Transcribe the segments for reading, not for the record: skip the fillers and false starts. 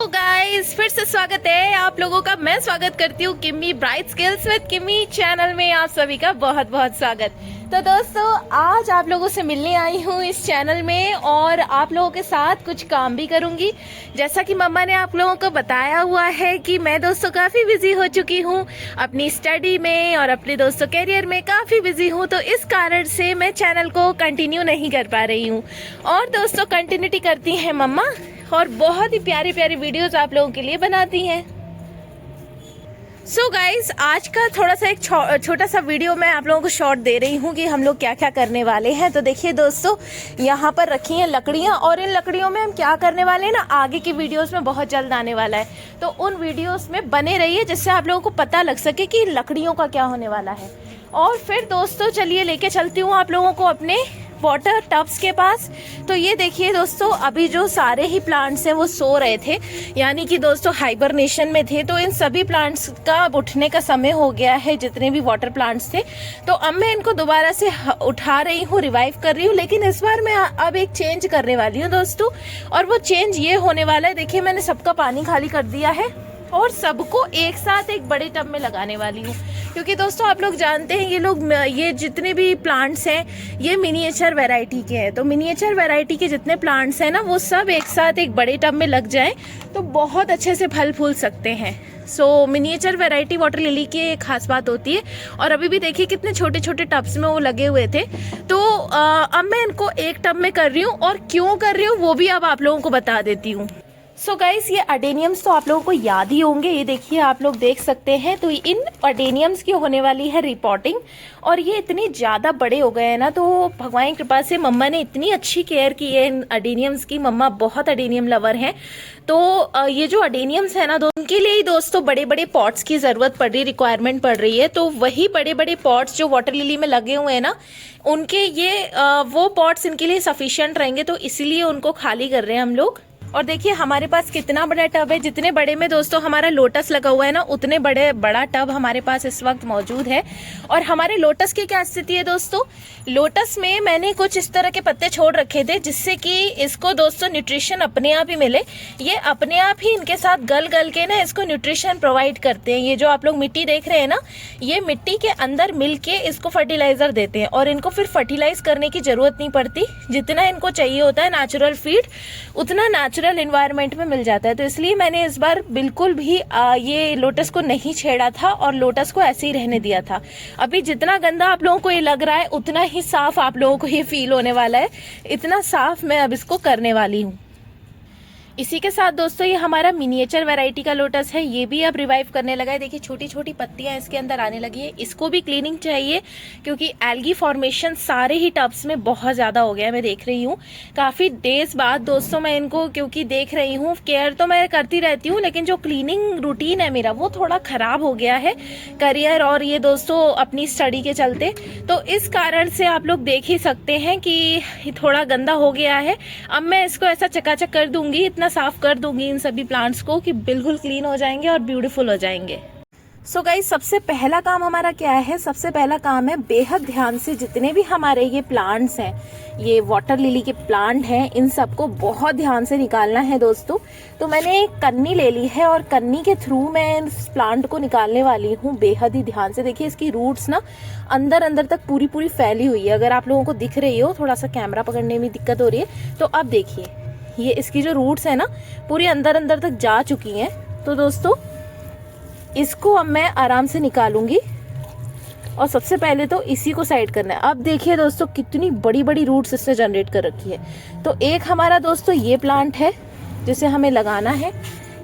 तो गाइस फिर से स्वागत है आप लोगों का। मैं स्वागत करती हूँ Kimmi bright skills with Kimmi channel में। आप सभी का बहुत बहुत स्वागत। तो दोस्तों आज आप लोगों से मिलने आई हूँ इस चैनल में और आप लोगों के साथ कुछ काम भी करूँगी। जैसा कि मम्मा ने आप लोगों को बताया हुआ है कि मैं दोस्तों काफ़ी बिजी हो चुकी हूँ अपनी स्टडी में और अपने दोस्तों करियर में काफ़ी बिजी हूँ, तो इस कारण से मैं चैनल को कंटिन्यू नहीं कर पा रही हूँ। और दोस्तों कंटिन्यूटी करती हैं मम्मा और बहुत ही प्यारी प्यारी वीडियोस आप लोगों के लिए बनाती हैं। सो गाइस आज का थोड़ा सा एक छोटा सा वीडियो मैं आप लोगों को शॉर्ट दे रही हूँ कि हम लोग क्या क्या करने वाले हैं। तो देखिए दोस्तों, यहाँ पर रखी हैं लकड़ियाँ और इन लकड़ियों में हम क्या करने वाले हैं ना, आगे की वीडियोस में बहुत जल्द आने वाला है। तो उन वीडियोस में बने रहिए जिससे आप लोगों को पता लग सके कि लकड़ियों का क्या होने वाला है। और फिर दोस्तों चलिए लेके चलती हूँ आप लोगों को अपने वाटर टब्स के पास। तो ये देखिए दोस्तों, अभी जो सारे ही प्लांट्स हैं वो सो रहे थे, यानी कि दोस्तों हाइबरनेशन में थे। तो इन सभी प्लांट्स का अब उठने का समय हो गया है, जितने भी वाटर प्लांट्स थे। तो अब मैं इनको दोबारा से उठा रही हूँ, रिवाइव कर रही हूँ। लेकिन इस बार मैं अब एक चेंज करने वाली हूँ दोस्तों, और वो चेंज ये होने वाला है। देखिए मैंने सबका पानी खाली कर दिया है और सबको एक साथ एक बड़े टब में लगाने वाली हूँ, क्योंकि दोस्तों आप लोग जानते हैं ये जितने भी प्लांट्स हैं ये मिनिएचर वैरायटी के हैं। तो मिनिएचर वैरायटी के जितने प्लांट्स हैं ना वो सब एक साथ एक बड़े टब में लग जाएं तो बहुत अच्छे से फल फूल सकते हैं। सो मिनिएचर वैरायटी वाटर लिली की एक खास बात होती है। और अभी भी देखिए कितने छोटे छोटे टब्स में वो लगे हुए थे। तो अब मैं इनको एक टब में कर रही हूँ, और क्यों कर रही हूँ वो भी अब आप लोगों को बता देती हूँ। सो गाइस ये अडेनियम्स तो आप लोगों को याद ही होंगे, ये देखिए आप लोग देख सकते हैं। तो इन अडेनियम्स की होने वाली है रिपोर्टिंग, और ये इतने ज़्यादा बड़े हो गए हैं ना, तो भगवान की कृपा से मम्मा ने इतनी अच्छी केयर की है इन अडेनियम्स की। मम्मा बहुत अडेनियम लवर हैं। तो ये जो अडेनियम्स है ना, उनके लिए ही दोस्तों बड़े बड़े पॉट्स की ज़रूरत पड़ रही, रिक्वायरमेंट पड़ रही है। तो वही बड़े बड़े पॉट्स जो वाटर लिली में लगे हुए हैं ना, उनके ये वो पॉट्स इनके लिए सफिशियंट रहेंगे, तो इसीलिए उनको खाली कर रहे हैं हम लोग। और देखिए हमारे पास कितना बड़ा टब है। जितने बड़े में दोस्तों हमारा लोटस लगा हुआ है ना, उतने बड़ा टब हमारे पास इस वक्त मौजूद है। और हमारे लोटस की क्या स्थिति है दोस्तों, लोटस में मैंने कुछ इस तरह के पत्ते छोड़ रखे थे जिससे कि इसको दोस्तों न्यूट्रिशन अपने आप ही मिले। ये अपने आप ही इनके साथ गल के ना इसको न्यूट्रिशन प्रोवाइड करते हैं। ये जो आप लोग मिट्टी देख रहे हैं ना, ये मिट्टी के अंदर मिल के इसको फर्टिलाइजर देते हैं, और इनको फिर फर्टिलाइज करने की जरूरत नहीं पड़ती। जितना इनको चाहिए होता है नेचुरल फीड, उतना नेचुरल एनवायरनमेंट में मिल जाता है। तो इसलिए मैंने इस बार बिल्कुल भी ये लोटस को नहीं छेड़ा था और लोटस को ऐसे ही रहने दिया था। अभी जितना गंदा आप लोगों को ये लग रहा है उतना ही साफ आप लोगों को ये फील होने वाला है। इतना साफ मैं अब इसको करने वाली हूँ। इसी के साथ दोस्तों ये हमारा मिनिएचर वैरायटी का लोटस है, ये भी अब रिवाइव करने लगा है। देखिए छोटी छोटी पत्तियां इसके अंदर आने लगी है। इसको भी क्लीनिंग चाहिए क्योंकि एल्गी फॉर्मेशन सारे ही टब्स में बहुत ज़्यादा हो गया है। मैं देख रही हूँ काफ़ी डेज बाद दोस्तों मैं इनको, क्योंकि देख रही हूँ केयर तो मैं करती रहती हूँ, लेकिन जो क्लीनिंग रूटीन है मेरा वो थोड़ा ख़राब हो गया है करियर और ये दोस्तों अपनी स्टडी के चलते। तो इस कारण से आप लोग देख ही सकते हैं कि थोड़ा गंदा हो गया है। अब मैं इसको ऐसा चकाचक कर दूंगी, इतना साफ कर दूंगी इन सभी प्लांट्स को कि बिल्कुल क्लीन हो जाएंगे और ब्यूटीफुल हो जाएंगे। सो गाइस सबसे पहला काम हमारा क्या है, सबसे पहला काम है बेहद ध्यान से जितने भी हमारे ये प्लांट्स हैं, ये वाटर लिली के प्लांट हैं, इन सबको बहुत ध्यान से निकालना है दोस्तों। तो मैंने एक कन्नी ले ली है और कन्नी के थ्रू मैं इस प्लांट को निकालने वाली हूँ बेहद ही ध्यान से। देखिए इसकी रूट्स ना अंदर तक पूरी फैली हुई है। अगर आप लोगों को दिख रही हो, थोड़ा सा कैमरा पकड़ने में दिक्कत हो रही है, तो अब देखिए ये इसकी जो रूट्स है ना पूरी अंदर तक जा चुकी हैं। तो दोस्तों इसको अब मैं आराम से निकालूंगी, और सबसे पहले तो इसी को साइड करना है। अब देखिए दोस्तों कितनी बड़ी रूट्स इसने जनरेट कर रखी है। तो एक हमारा दोस्तों ये प्लांट है जिसे हमें लगाना है।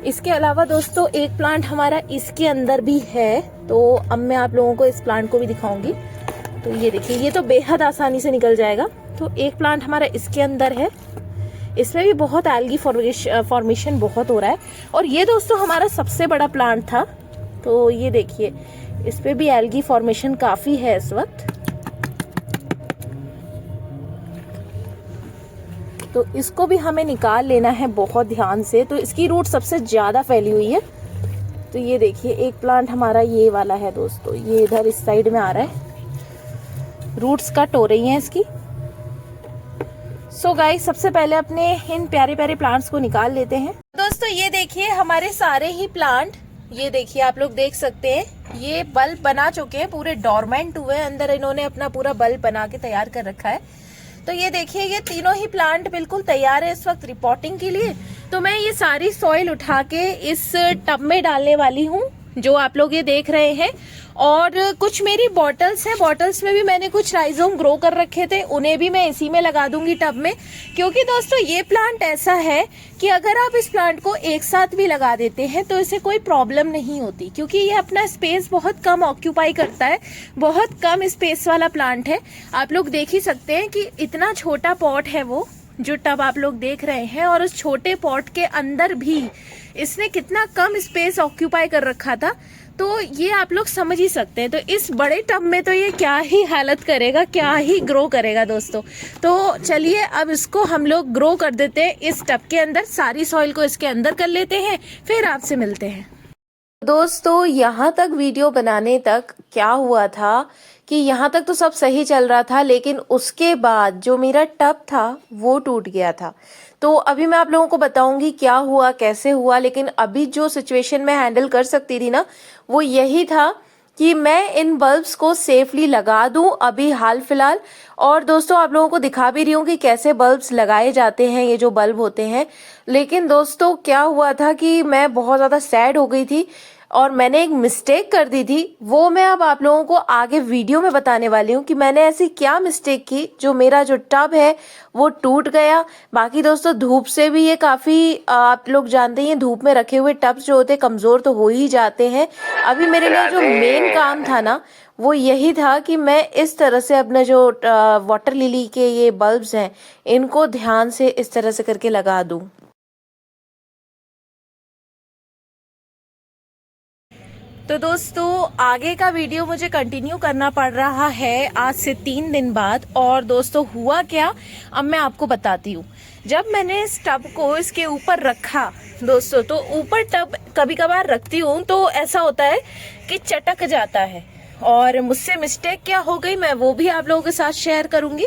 इसके अलावा दोस्तों एक प्लांट हमारा इसके अंदर भी है। तो अब मैं आप लोगों को इस प्लांट को भी दिखाऊंगी। तो ये देखिए ये तो बेहद आसानी से निकल जाएगा। तो एक प्लांट हमारा इसके अंदर है, इसमें भी बहुत एल्गी फॉर्मेशन बहुत हो रहा है। और ये दोस्तों हमारा सबसे बड़ा प्लांट था। तो ये देखिए इस पे भी एल्गी फॉर्मेशन काफी है इस वक्त। तो इसको भी हमें निकाल लेना है बहुत ध्यान से। तो इसकी रूट सबसे ज्यादा फैली हुई है। तो ये देखिए एक प्लांट हमारा ये वाला है दोस्तों, ये इधर इस साइड में आ रहा है, रूट्स कट हो रही हैं इसकी। सो गाइस सबसे पहले अपने इन प्यारे प्यारे प्लांट्स को निकाल लेते हैं। दोस्तों ये देखिए हमारे सारे ही प्लांट, ये देखिए आप लोग देख सकते हैं, ये बल्ब बना चुके हैं, पूरे डोरमेंट हुए हैं, अंदर इन्होंने अपना पूरा बल्ब बना के तैयार कर रखा है। तो ये देखिए ये तीनों ही प्लांट बिल्कुल तैयार है इस वक्त रिपोर्टिंग के लिए। तो मैं ये सारी सॉइल उठा के इस टब में डालने वाली हूँ जो आप लोग ये देख रहे हैं। और कुछ मेरी बॉटल्स हैं, बॉटल्स में भी मैंने कुछ राइजोम ग्रो कर रखे थे, उन्हें भी मैं इसी में लगा दूंगी टब में। क्योंकि दोस्तों ये प्लांट ऐसा है कि अगर आप इस प्लांट को एक साथ भी लगा देते हैं तो इसे कोई प्रॉब्लम नहीं होती, क्योंकि ये अपना स्पेस बहुत कम ऑक्यूपाई करता है, बहुत कम स्पेस वाला प्लांट है। आप लोग देख ही सकते हैं कि इतना छोटा पॉट है वो जो टब आप लोग देख रहे हैं, और उस छोटे पॉट के अंदर भी इसने कितना कम स्पेस ऑक्यूपाई कर रखा था, तो ये आप लोग समझ ही सकते हैं। तो इस बड़े टब में तो ये क्या ही हालत करेगा, क्या ही ग्रो करेगा दोस्तों। तो चलिए अब इसको हम लोग ग्रो कर देते हैं इस टब के अंदर, सारी सॉइल को इसके अंदर कर लेते हैं, फिर आपसे मिलते हैं। दोस्तों यहाँ तक वीडियो बनाने तक क्या हुआ था कि यहाँ तक तो सब सही चल रहा था, लेकिन उसके बाद जो मेरा टब था वो टूट गया था। तो अभी मैं आप लोगों को बताऊंगी क्या हुआ, कैसे हुआ। लेकिन अभी जो सिचुएशन मैं हैंडल कर सकती थी ना, वो यही था कि मैं इन बल्ब्स को सेफली लगा दूं अभी हाल फिलहाल। और दोस्तों आप लोगों को दिखा भी रही हूँ कि कैसे बल्ब्स लगाए जाते हैं, ये जो बल्ब होते हैं। लेकिन दोस्तों क्या हुआ था कि मैं बहुत ज़्यादा सैड हो गई थी और मैंने एक मिस्टेक कर दी थी। वो मैं अब आप लोगों को आगे वीडियो में बताने वाली हूँ कि मैंने ऐसी क्या मिस्टेक की जो मेरा जो टब है वो टूट गया। बाकी दोस्तों धूप से भी ये काफ़ी, आप लोग जानते हैं धूप में रखे हुए टब्स जो होते हैं कमज़ोर तो हो ही जाते हैं। अभी मेरे लिए जो मेन काम था ना वो यही था कि मैं इस तरह से अपने जो वाटर लिली के ये बल्ब्स हैं इनको ध्यान से इस तरह से करके लगा दूँ। तो दोस्तों आगे का वीडियो मुझे कंटिन्यू करना पड़ रहा है आज से 3 दिन बाद। और दोस्तों हुआ क्या अब मैं आपको बताती हूँ। जब मैंने इस टब को इसके ऊपर रखा दोस्तों, तो ऊपर टब कभी कभार रखती हूँ तो ऐसा होता है कि चटक जाता है, और मुझसे मिस्टेक क्या हो गई मैं वो भी आप लोगों के साथ शेयर करूँगी।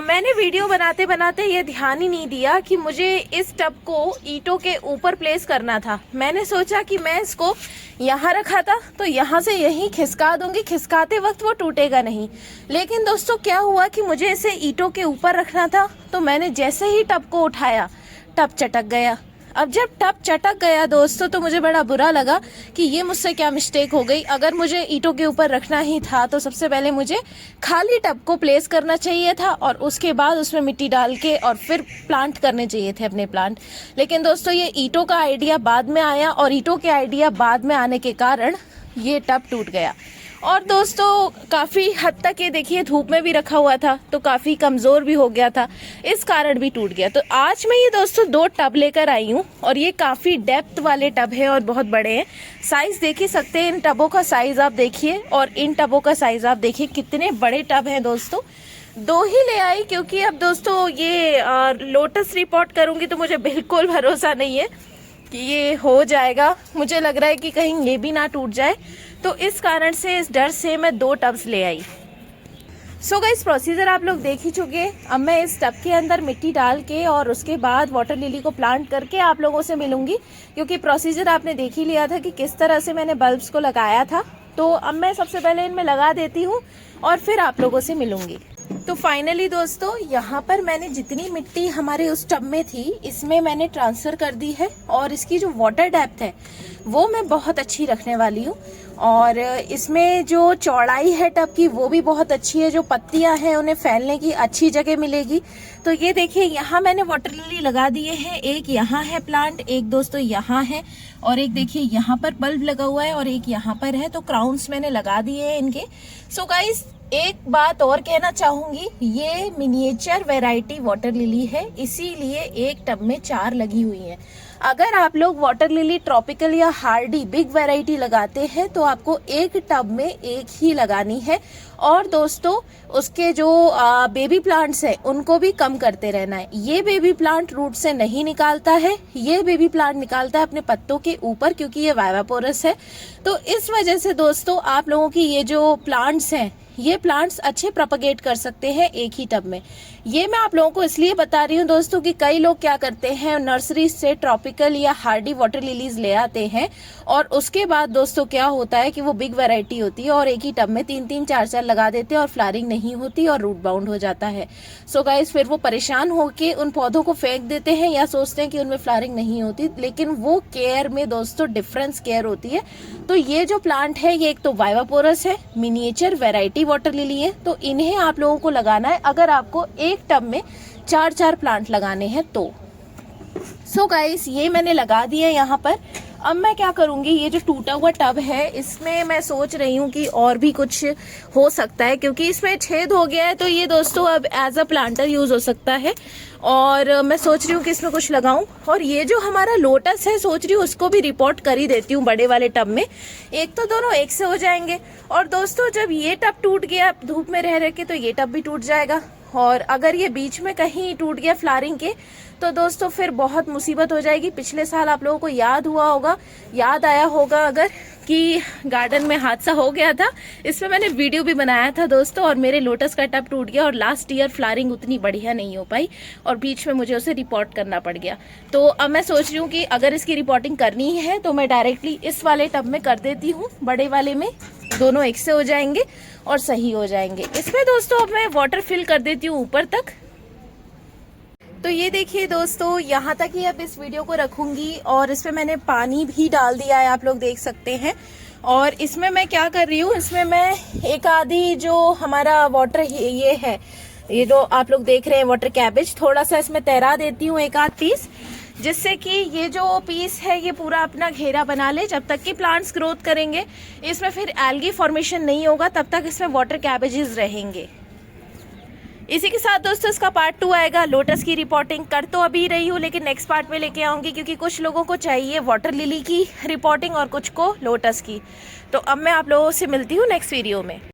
मैंने वीडियो बनाते बनाते ये ध्यान ही नहीं दिया कि मुझे इस टब को ईंटों के ऊपर प्लेस करना था। मैंने सोचा कि मैं इसको यहाँ रखा था तो यहाँ से यहीं खिसका दूंगी, खिसकाते वक्त वो टूटेगा नहीं। लेकिन दोस्तों क्या हुआ कि मुझे इसे ईंटों के ऊपर रखना था, तो मैंने जैसे ही टब को उठाया टब चटक गया। अब जब टब चटक गया दोस्तों तो मुझे बड़ा बुरा लगा कि ये मुझसे क्या मिस्टेक हो गई। अगर मुझे ईंटों के ऊपर रखना ही था तो सबसे पहले मुझे खाली टब को प्लेस करना चाहिए था और उसके बाद उसमें मिट्टी डाल के और फिर प्लांट करने चाहिए थे अपने प्लांट। लेकिन दोस्तों ये ईंटों का आइडिया बाद में आया, और ईंटों के आइडिया बाद में आने के कारण ये टब टूट गया। और दोस्तों काफ़ी हद तक ये देखिए धूप में भी रखा हुआ था तो काफ़ी कमज़ोर भी हो गया था, इस कारण भी टूट गया। तो आज मैं ये दोस्तों 2 टब लेकर आई हूँ, और ये काफ़ी डेप्थ वाले टब है और बहुत बड़े हैं। साइज़ देख ही सकते हैं, इन टबों का साइज़ आप देखिए और इन टबों का साइज़ आप देखिए, कितने बड़े टब हैं दोस्तों। 2 ही ले आई क्योंकि अब दोस्तों ये लोटस रिपोर्ट करूँगी तो मुझे बिल्कुल भरोसा नहीं है कि ये हो जाएगा। मुझे लग रहा है कि कहीं ये भी ना टूट जाए, तो इस कारण से, इस डर से मैं 2 टब्स ले आई। सो गाइस प्रोसीजर आप लोग देख ही चुके। अब मैं इस टब के अंदर मिट्टी डाल के और उसके बाद वाटर लिली को प्लांट करके आप लोगों से मिलूंगी, क्योंकि प्रोसीजर आपने देख ही लिया था कि किस तरह से मैंने बल्ब्स को लगाया था। तो अब मैं सबसे पहले इनमें लगा देती हूँ और फिर आप लोगों से मिलूंगी। तो फाइनली दोस्तों यहाँ पर मैंने जितनी मिट्टी हमारे उस टब में थी इसमें मैंने ट्रांसफ़र कर दी है, और इसकी जो वाटर डेप्थ है वो मैं बहुत अच्छी रखने वाली हूँ। और इसमें जो चौड़ाई है टब की वो भी बहुत अच्छी है, जो पत्तियां हैं उन्हें फैलने की अच्छी जगह मिलेगी। तो ये देखिए यहाँ मैंने वाटर लिली लगा दिए हैं, एक यहाँ है प्लांट, एक दोस्तों यहाँ है, और एक देखिए यहाँ पर बल्ब लगा हुआ है और एक यहाँ पर है। तो क्राउन्स मैंने लगा दिए हैं इनके। सो गाइस एक बात और कहना चाहूंगी, ये मिनिएचर वैरायटी वाटर लिली है, इसीलिए एक टब में 4 लगी हुई हैं। अगर आप लोग वाटर लिली ट्रॉपिकल या हार्डी बिग वैरायटी लगाते हैं तो आपको एक टब में एक ही लगानी है। और दोस्तों उसके जो बेबी प्लांट्स हैं उनको भी कम करते रहना है। ये बेबी प्लांट रूट से नहीं निकालता है, ये बेबी प्लांट निकालता है अपने पत्तों के ऊपर, क्योंकि ये वाइवापोरस है। तो इस वजह से दोस्तों आप लोगों की ये जो प्लांट्स हैं ये प्लांट्स अच्छे प्रोपगेट कर सकते हैं एक ही टब में। ये मैं आप लोगों को इसलिए बता रही हूँ दोस्तों कि कई लोग क्या करते हैं, नर्सरी से ट्रॉपिकल या हार्डी वाटर लिलीज ले आते हैं और उसके बाद दोस्तों क्या होता है कि वो बिग वैरायटी होती है और एक ही टब में 3-3 4-4 लगा देते हैं और फ्लावरिंग नहीं होती और रूट बाउंड हो जाता है। सो गाइस फिर वो परेशान होके उन पौधों को फेंक देते हैं या सोचते हैं कि उनमें फ्लावरिंग नहीं होती, लेकिन वो केयर में दोस्तों डिफरेंस केयर होती है। तो ये जो प्लांट है ये एक तो वाइवापोरस है, मिनिएचर वैरायटी वाटर लिली है, तो इन्हें आप लोगों को लगाना है अगर आपको एक टब में 4-4 प्लांट लगाने हैं तो। सो गाइस ये मैंने लगा दिया यहाँ पर। अब मैं क्या करूँगी, ये जो टूटा हुआ टब है इसमें मैं सोच रही हूँ कि और भी कुछ हो सकता है, क्योंकि इसमें छेद हो गया है तो ये दोस्तों अब एज अ प्लांटर यूज़ हो सकता है। और मैं सोच रही हूँ कि इसमें कुछ लगाऊं। और ये जो हमारा लोटस है सोच रही हूँ उसको भी रिपोर्ट कर ही देती हूँ बड़े वाले टब में, एक तो दोनों एक से हो जाएंगे। और दोस्तों जब ये टब टूट गया धूप में रह के तो ये टब भी टूट जाएगा, और अगर ये बीच में कहीं टूट गया फ्लावरिंग के तो दोस्तों फिर बहुत मुसीबत हो जाएगी। पिछले साल आप लोगों को याद आया होगा अगर कि गार्डन में हादसा हो गया था, इसमें मैंने वीडियो भी बनाया था दोस्तों, और मेरे लोटस का टब टूट गया और लास्ट ईयर फ्लावरिंग उतनी बढ़िया नहीं हो पाई और बीच में मुझे उसे रिपोर्ट करना पड़ गया। तो अब मैं सोच रही हूँ कि अगर इसकी रिपोर्टिंग करनी है तो मैं डायरेक्टली इस वाले टब में कर देती हूँ, बड़े वाले में, दोनों एक से हो जाएंगे और सही हो जाएंगे। इसमें दोस्तों अब मैं वाटर फिल कर देती हूँ ऊपर तक। तो ये देखिए दोस्तों यहाँ तक ही अब इस वीडियो को रखूंगी और इसमें मैंने पानी भी डाल दिया है, आप लोग देख सकते हैं। और इसमें मैं क्या कर रही हूँ, इसमें मैं एक आधी जो हमारा वाटर ये है, ये जो आप लोग देख रहे हैं वाटर कैबेज, थोड़ा सा इसमें तैरा देती हूँ एक आध पीस, जिससे कि ये जो पीस है ये पूरा अपना घेरा बना ले जब तक कि प्लांट्स ग्रोथ करेंगे। इसमें फिर एल्गी फॉर्मेशन नहीं होगा, तब तक इसमें वाटर कैबेजेस रहेंगे। इसी के साथ दोस्तों इसका पार्ट 2 आएगा। लोटस की रिपोर्टिंग कर तो अभी रही हूँ लेकिन नेक्स्ट पार्ट में लेके आऊंगी, क्योंकि कुछ लोगों को चाहिए वाटर लिली की रिपोर्टिंग और कुछ को लोटस की। तो अब मैं आप लोगों से मिलती हूँ नेक्स्ट वीडियो में।